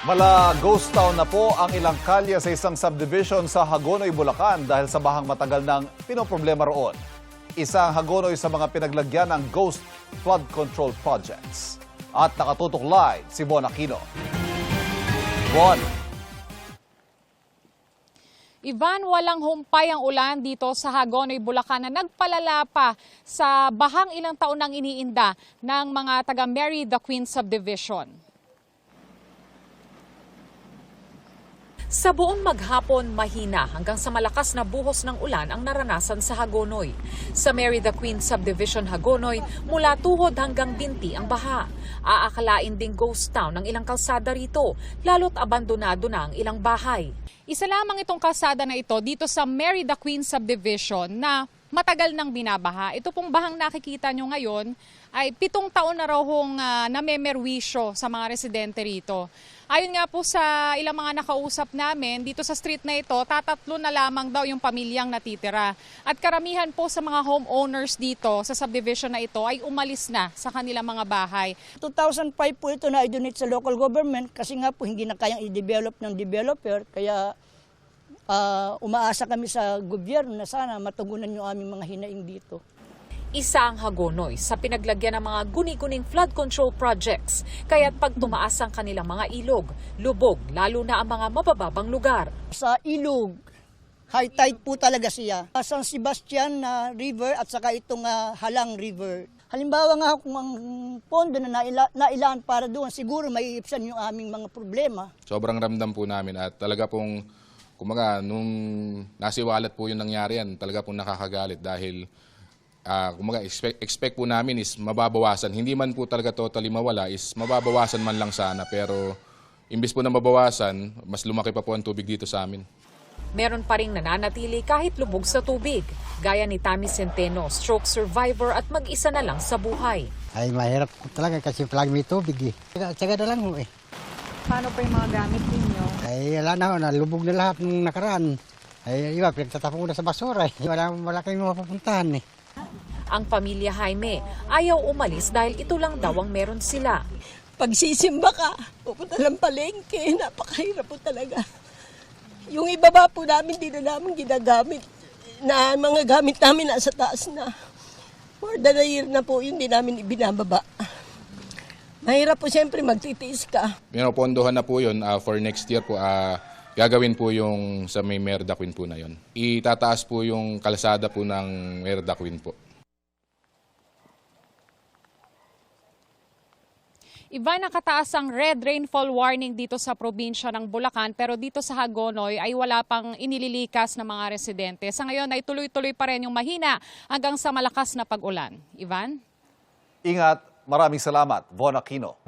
Mala ghost town na po ang ilang kalye sa isang subdivision sa Hagonoy, Bulacan dahil sa bahang matagal ng pinoproblema roon. Isang Hagonoy sa mga pinaglagyan ng ghost flood control projects. At nakatutok live si Bon Aquino. Bon. Ivan, walang humpay ang ulan dito sa Hagonoy, Bulacan na nagpalala pa sa bahang ilang taon nang iniinda ng mga taga Mary the Queen subdivision. Sa buong maghapon, mahina hanggang sa malakas na buhos ng ulan ang naranasan sa Hagonoy. Sa Mary the Queen Subdivision Hagonoy, mula tuhod hanggang binti ang baha. Aakalain ding ghost town ang ilang kalsada rito, lalo't abandonado na ang ilang bahay. Isa lamang itong kalsada na ito dito sa Mary the Queen Subdivision na matagal nang binabaha. Ito pong bahang nakikita nyo ngayon ay 7 taon na raw hong namemerwisyo sa mga residente rito. Ayon nga po sa ilang mga nakausap namin, dito sa street na ito, tatatlo na lamang daw yung pamilyang natitira. At karamihan po sa mga homeowners dito sa subdivision na ito ay umalis na sa kanilang mga bahay. 2005 po ito na i-donate sa local government kasi nga po hindi na kayang i-develop ng developer. Kaya umaasa kami sa gobyerno na sana matugunan yung aming mga hinaing dito. Isa ang Hagonoy sa pinaglagyan ng mga guni-guning flood control projects. Kaya't pag tumaas ang kanilang mga ilog, lubog, lalo na ang mga mabababang lugar. Sa ilog, high tide po talaga siya. San Sebastian River at saka itong Halang River. Halimbawa nga kung ang pondo na nailaan para doon, siguro may iipsan yung aming mga problema. Sobrang ramdam po namin at talaga pong, kumaga, nung nasiwalat po yung nangyari yan, talaga pong nakakagalit dahil kumaga, expect po namin is mababawasan. Hindi man po talaga totally mawala, is mababawasan man lang sana. Pero imbis po na mabawasan, mas lumaki pa po ang tubig dito sa amin. Meron pa ring nananatili kahit lubog sa tubig. Gaya ni Tammy Centeno, stroke survivor at mag-isa na lang sa buhay. Ay mahirap talaga kasi palagi may tubig eh. Tsaga na lang eh. Paano pa yung mga gamit ninyo? Ay wala na, nalubog na lahat ng nakaraan. Ay iba, pinagtatapon ko na sa basura eh. Wala kayong mapupuntahan eh. Ang pamilya Jaime ayaw umalis dahil ito lang daw ang meron sila. Pagsisimba ka, pupunta ng palengke, napakahirap po talaga. Yung ibaba po namin, di na namin ginagamit. Na mga gamit namin nasa taas na. More than a year na po yun, di namin ibinababa. Mahirap po siyempre magtitiis ka. Pinopondohan na po yun for next year po. Gagawin po yung sa may Mary the Queen po na yun. Itataas po yung kalsada po ng Mary the Queen po. Iba, nakataas ang red rainfall warning dito sa probinsya ng Bulacan pero dito sa Hagonoy ay wala pang inililikas na mga residente. Sa ngayon ay tuloy-tuloy pa rin yung mahina hanggang sa malakas na pag-ulan. Ivan? Ingat, maraming salamat, Bon Aquino.